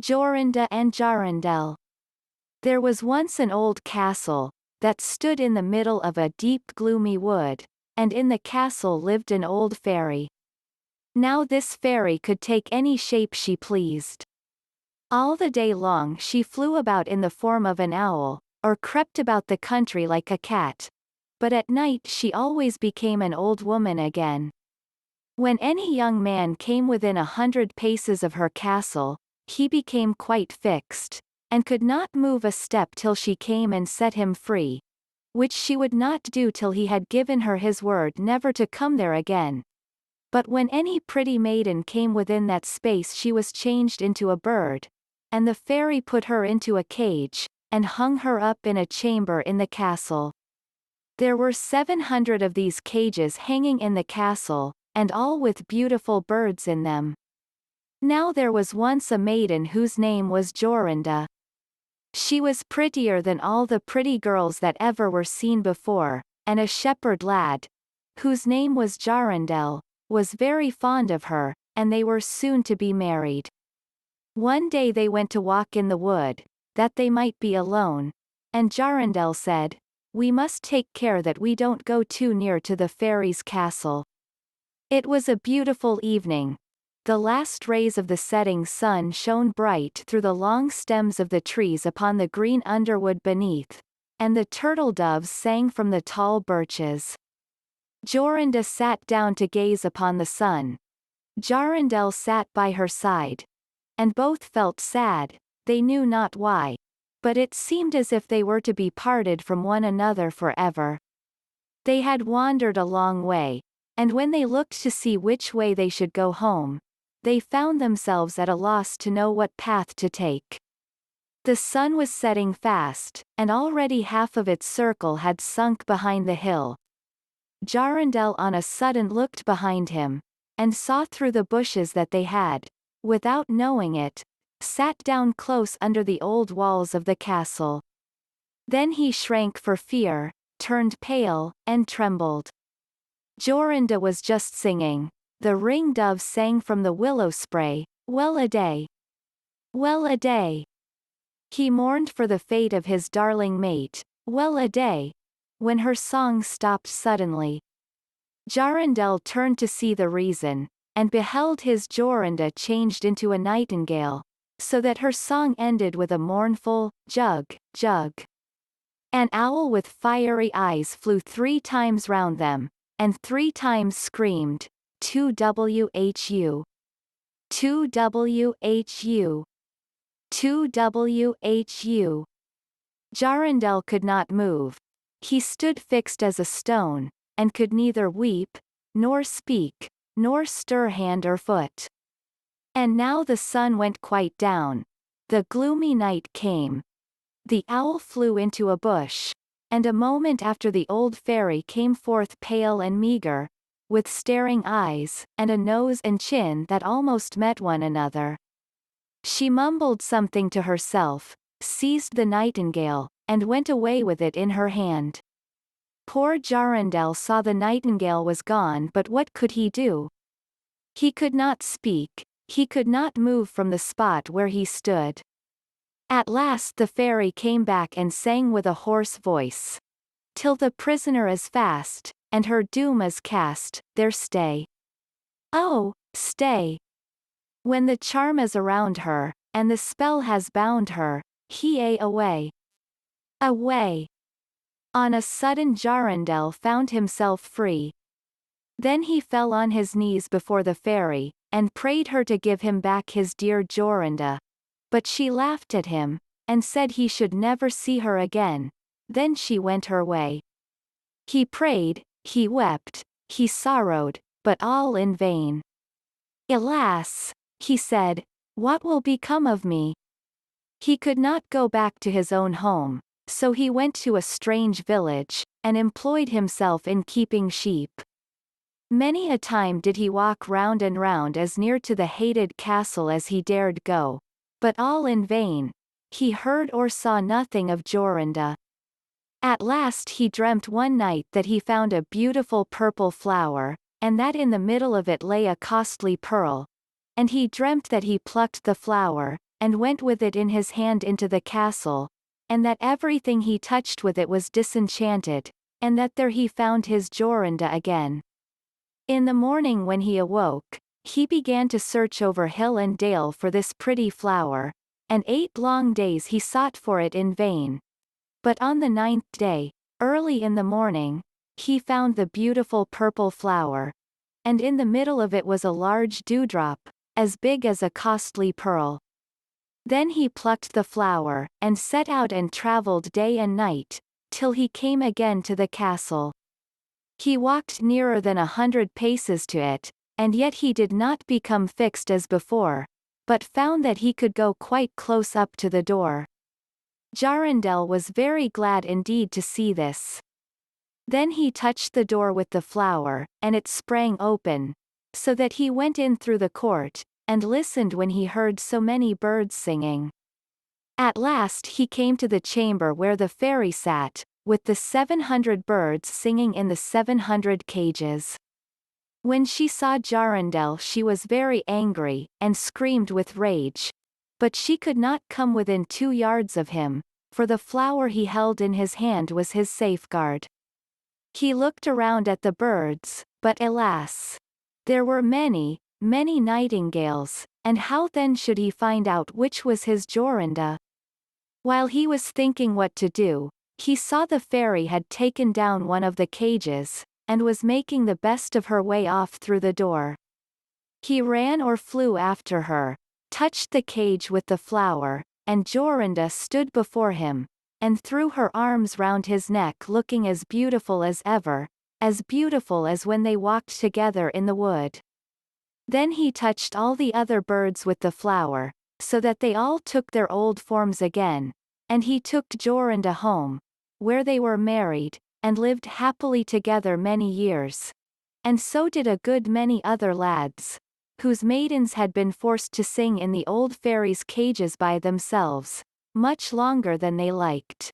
Jorinda and Jorindel. There was once an old castle, that stood in the middle of a deep gloomy wood, and in the castle lived an old fairy. Now this fairy could take any shape she pleased. All the day long she flew about in the form of an owl, or crept about the country like a cat. But at night she always became an old woman again. When any young man came within 100 paces of her castle, he became quite fixed, and could not move a step till she came and set him free, which she would not do till he had given her his word never to come there again. But when any pretty maiden came within that space she was changed into a bird, and the fairy put her into a cage, and hung her up in a chamber in the castle. There were 700 of these cages hanging in the castle, and all with beautiful birds in them. Now there was once a maiden whose name was Jorinda. She was prettier than all the pretty girls that ever were seen before, and a shepherd lad, whose name was Jorindel, was very fond of her, and they were soon to be married. One day they went to walk in the wood, that they might be alone, and Jorindel said, "We must take care that we don't go too near to the fairy's castle." It was a beautiful evening. The last rays of the setting sun shone bright through the long stems of the trees upon the green underwood beneath, and the turtle doves sang from the tall birches. Jorinda sat down to gaze upon the sun. Jorindel sat by her side. And both felt sad, they knew not why. But it seemed as if they were to be parted from one another forever. They had wandered a long way, and when they looked to see which way they should go home, they found themselves at a loss to know what path to take. The sun was setting fast, and already half of its circle had sunk behind the hill. Jorindel on a sudden looked behind him, and saw through the bushes that they had, without knowing it, sat down close under the old walls of the castle. Then he shrank for fear, turned pale, and trembled. Jorinda was just singing. The ring-dove sang from the willow spray, "Well a day! Well a day!" He mourned for the fate of his darling mate, "Well a day!" when her song stopped suddenly. Jorindel turned to see the reason, and beheld his Jorinda changed into a nightingale, so that her song ended with a mournful, "Jug, jug." An owl with fiery eyes flew 3 times round them, and 3 times screamed, "2WHU! 2WHU! 2WHU!" Jorindel could not move. He stood fixed as a stone, and could neither weep, nor speak, nor stir hand or foot. And now the sun went quite down. The gloomy night came. The owl flew into a bush, and a moment after the old fairy came forth pale and meagre, with staring eyes, and a nose and chin that almost met one another. She mumbled something to herself, seized the nightingale, and went away with it in her hand. Poor Jorindel saw the nightingale was gone, but what could he do? He could not speak, he could not move from the spot where he stood. At last the fairy came back and sang with a hoarse voice. "Till the prisoner is fast, and her doom is cast, there stay. Oh, stay. When the charm is around her, and the spell has bound her, hie away. Away." On a sudden Jorindel found himself free. Then he fell on his knees before the fairy, and prayed her to give him back his dear Jorinda. But she laughed at him, and said he should never see her again. Then she went her way. He prayed, he wept, he sorrowed, but all in vain. "Alas," he said, "what will become of me?" He could not go back to his own home, so he went to a strange village, and employed himself in keeping sheep. Many a time did he walk round and round as near to the hated castle as he dared go, but all in vain. He heard or saw nothing of Jorinda. At last he dreamt one night that he found a beautiful purple flower, and that in the middle of it lay a costly pearl. And he dreamt that he plucked the flower, and went with it in his hand into the castle, and that everything he touched with it was disenchanted, and that there he found his Jorinda again. In the morning when he awoke, he began to search over hill and dale for this pretty flower, and 8 long days he sought for it in vain. But on the 9th day, early in the morning, he found the beautiful purple flower, and in the middle of it was a large dewdrop, as big as a costly pearl. Then he plucked the flower, and set out and travelled day and night, till he came again to the castle. He walked nearer than 100 paces to it, and yet he did not become fixed as before, but found that he could go quite close up to the door. Jorindel was very glad indeed to see this. Then he touched the door with the flower, and it sprang open, so that he went in through the court, and listened when he heard so many birds singing. At last he came to the chamber where the fairy sat, with the 700 birds singing in the 700 cages. When she saw Jorindel she was very angry, and screamed with rage. But she could not come within 2 yards of him, for the flower he held in his hand was his safeguard. He looked around at the birds, but alas! There were many, many nightingales, and how then should he find out which was his Jorinda? While he was thinking what to do, he saw the fairy had taken down one of the cages, and was making the best of her way off through the door. He ran or flew after her, touched the cage with the flower, and Jorinda stood before him, and threw her arms round his neck looking as beautiful as ever, as beautiful as when they walked together in the wood. Then he touched all the other birds with the flower, so that they all took their old forms again, and he took Jorinda home, where they were married, and lived happily together many years. And so did a good many other lads, whose maidens had been forced to sing in the old fairies' cages by themselves, much longer than they liked.